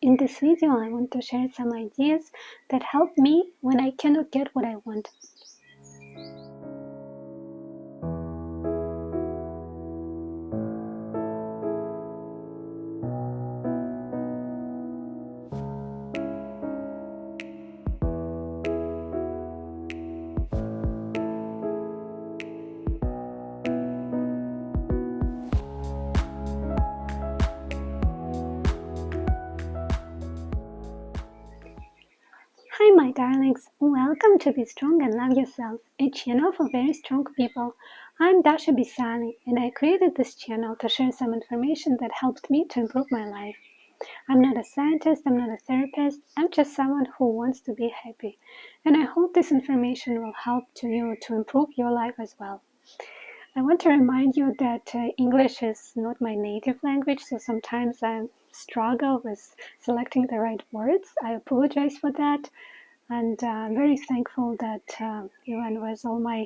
In this video, I want to share some ideas that help me when I cannot get what I want. Hi my darlings, welcome to Be Strong and Love Yourself, a channel for very strong people. I'm Dasha Bisani and I created this channel to share some information that helped me to improve my life. I'm not a scientist, I'm not a therapist, I'm just someone who wants to be happy. And I hope this information will help you to improve your life as well. I want to remind you that English is not my native language, so sometimes I struggle with selecting the right words. I apologize for that. And I'm very thankful that even with all my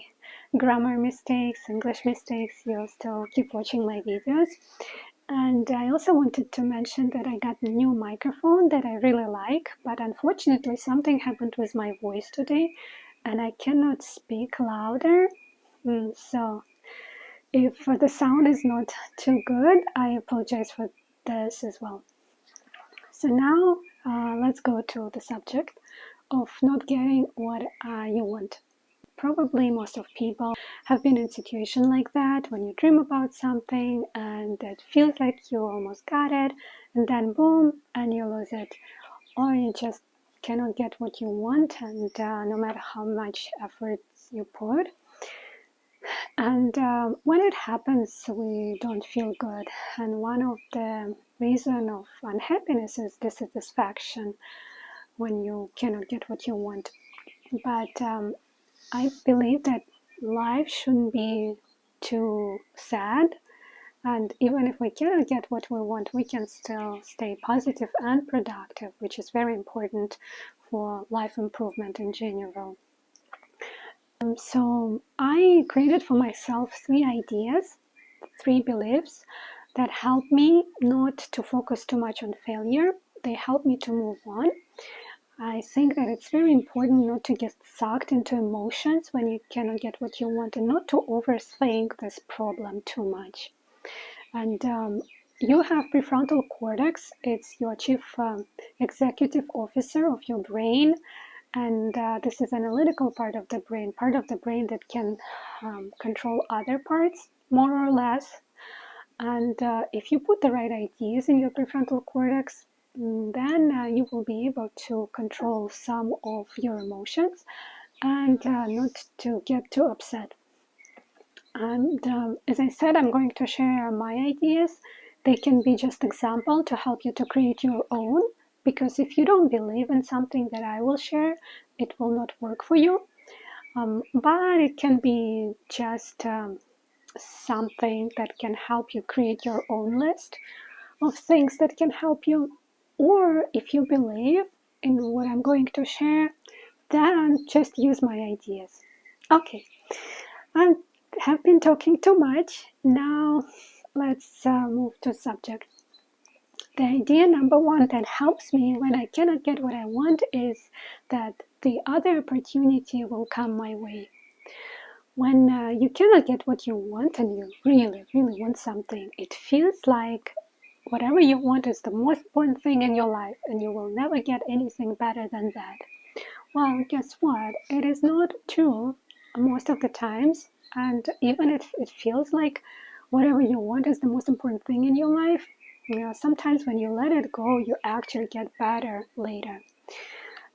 grammar mistakes, English mistakes, you'll still keep watching my videos. And I also wanted to mention that I got a new microphone that I really like, but unfortunately something happened with my voice today and I cannot speak louder. So if the sound is not too good, I apologize for this as well. So now let's go to the subject of not getting what you want. Probably most of people have been in a situation like that when you dream about something and it feels like you almost got it and then boom and you lose it, or you just cannot get what you want, and no matter how much effort you put. And when it happens, we don't feel good. And one of the reasons of unhappiness is dissatisfaction when you cannot get what you want. But I believe that life shouldn't be too sad. And even if we cannot get what we want, we can still stay positive and productive, which is very important for life improvement in general. So I created for myself 3 ideas, 3 beliefs that help me not to focus too much on failure. They help me to move on. I think that it's very important not to get sucked into emotions when you cannot get what you want, and not to overthink this problem too much. And you have prefrontal cortex. It's your chief executive officer of your brain. And this is analytical part of the brain that can control other parts, more or less. And if you put the right ideas in your prefrontal cortex, then you will be able to control some of your emotions and not to get too upset. And as I said, I'm going to share my ideas. They can be just example to help you to create your own, because if you don't believe in something that I will share, it will not work for you. But it can be just something that can help you create your own list of things that can help you. Or if you believe in what I'm going to share, then just use my ideas. Okay, I have been talking too much. Now let's move to subject. The idea number 1 that helps me when I cannot get what I want is that the other opportunity will come my way. When you cannot get what you want and you really, really want something, it feels like whatever you want is the most important thing in your life and you will never get anything better than that. Well, guess what? It is not true most of the times. And even if it feels like whatever you want is the most important thing in your life, sometimes when you let it go, you actually get better later.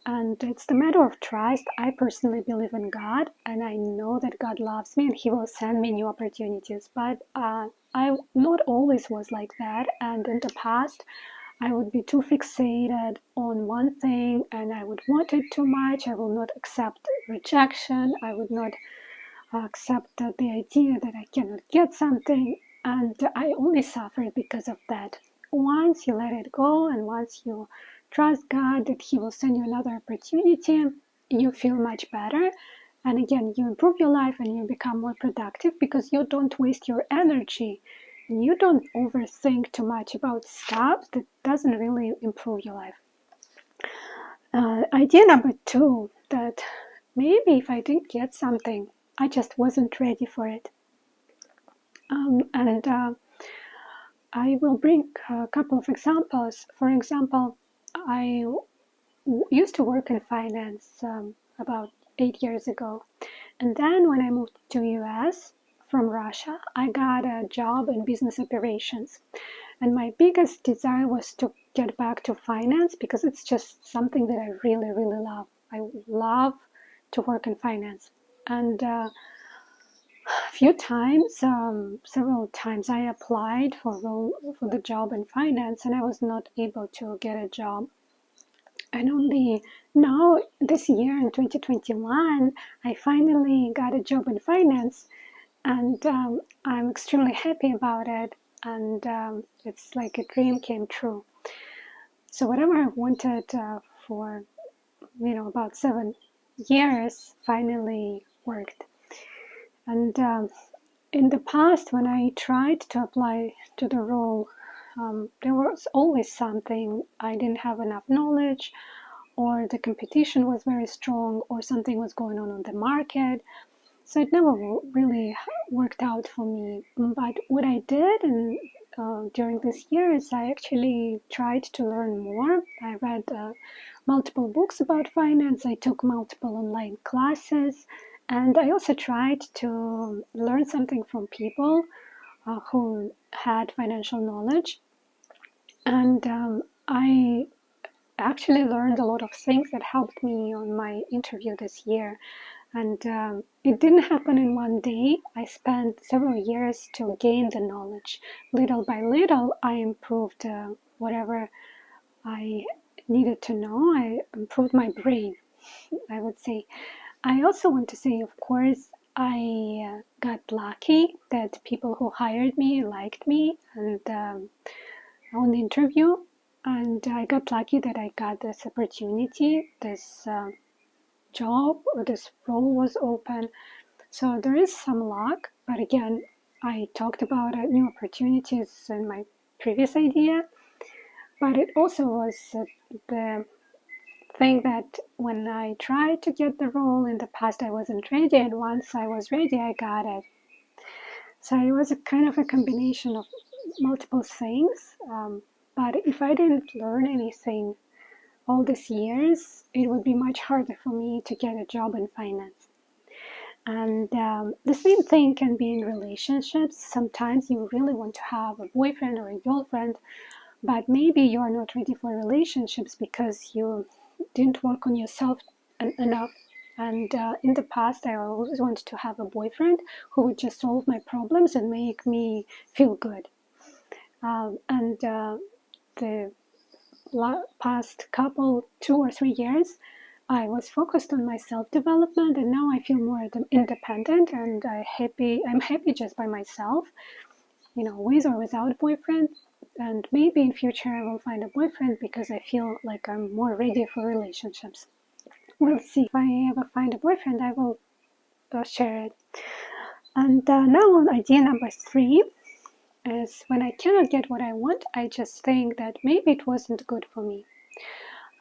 And it's the matter of trust. I personally believe in God, and I know that God loves me and He will send me new opportunities. But I not always was like that. And in the past, I would be too fixated on one thing and I would want it too much. I will not accept rejection. I would not accept the idea that I cannot get something. And I only suffered because of that. Once you let it go and once you trust God that He will send you another opportunity, you feel much better. And again, you improve your life and you become more productive because you don't waste your energy you don't overthink too much about stuff that doesn't really improve your life. Idea number 2, that maybe if I didn't get something, I just wasn't ready for it. And I will bring a couple of examples. For example, I used to work in finance about 8 years ago. And then when I moved to US from Russia, I got a job in business operations. And my biggest desire was to get back to finance because it's just something that I really, really love. I love to work in finance. And a few times, several times, I applied for the job in finance, and I was not able to get a job. And only now, this year in 2021, I finally got a job in finance, and I'm extremely happy about it. And it's like a dream came true. So whatever I wanted for, about 7 years finally worked. And in the past, when I tried to apply to the role, there was always something. I didn't have enough knowledge, or the competition was very strong, or something was going on the market. So it never really worked out for me. But what I did during this year is I actually tried to learn more. I read multiple books about finance. I took multiple online classes. And I also tried to learn something from people who had financial knowledge. And I actually learned a lot of things that helped me on my interview this year. And it didn't happen in one day. I spent several years to gain the knowledge. Little by little, I improved whatever I needed to know. I improved my brain, I would say. I also want to say, of course, I got lucky that people who hired me liked me and on the interview. And I got lucky that I got this opportunity, this job, or this role was open. So there is some luck, but again, I talked about new opportunities in my previous idea, but it also was the thing that when I tried to get the role in the past, I wasn't ready, and once I was ready, I got it. So it was a kind of a combination of multiple things, but if I didn't learn anything all these years, it would be much harder for me to get a job in finance. And the same thing can be in relationships. Sometimes you really want to have a boyfriend or a girlfriend, but maybe you are not ready for relationships because you didn't work on yourself enough. And in the past, I always wanted to have a boyfriend who would just solve my problems and make me feel good. And the past couple, 2 or 3 years, I was focused on my self-development, and now I feel more independent, and I'm happy just by myself, with or without boyfriend. And maybe in future I will find a boyfriend because I feel like I'm more ready for relationships. We'll see. If I ever find a boyfriend, I will share it. And now on idea number 3 is when I cannot get what I want, I just think that maybe it wasn't good for me.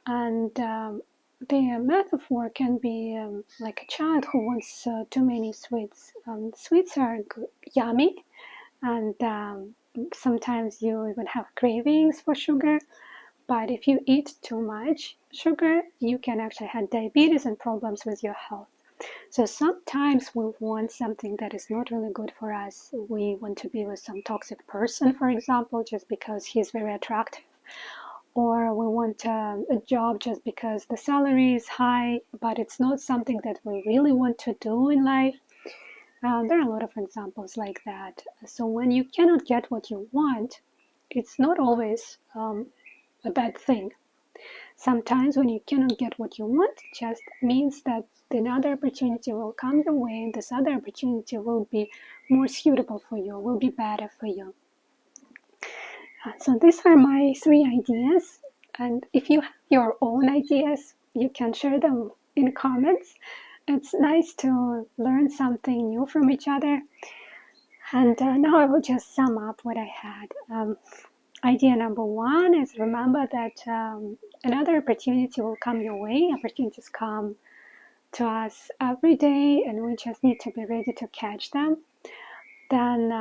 And the metaphor can be like a child who wants too many sweets. Sweets are yummy, and sometimes you even have cravings for sugar. But if you eat too much sugar, you can actually have diabetes and problems with your health. So sometimes we want something that is not really good for us. We want to be with some toxic person, for example, just because he's very attractive. Or we want a job just because the salary is high, but it's not something that we really want to do in life. There are a lot of examples like that. So when you cannot get what you want, it's not always a bad thing. Sometimes when you cannot get what you want, it just means that another opportunity will come your way, and this other opportunity will be more suitable for you, will be better for you. So these are my 3 ideas, and if you have your own ideas, you can share them in comments. It's nice to learn something new from each other. And now I will just sum up what I had. Idea number one is remember that another opportunity will come your way. Opportunities come to us every day, and we just need to be ready to catch them. Then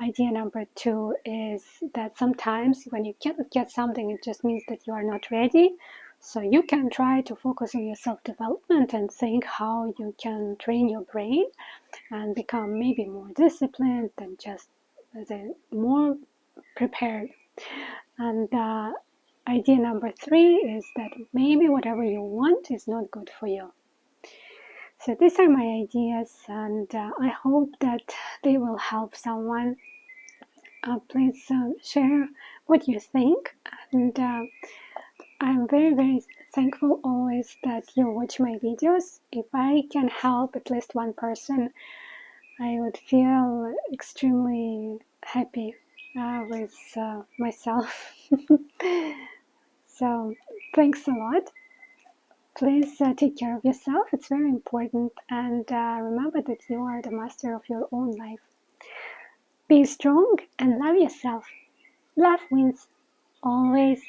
idea number two is that sometimes when you cannot get something, it just means that you are not ready. So you can try to focus on your self-development and think how you can train your brain and become maybe more disciplined and just more prepared. And idea number three is that maybe whatever you want is not good for you. So these are my ideas, and I hope that they will help someone. Please share what you think, and I'm very, very thankful always that you watch my videos. If I can help at least one person, I would feel extremely happy with myself. So thanks a lot. Please take care of yourself. It's very important. And remember that you are the master of your own life. Be strong and love yourself. Love wins always.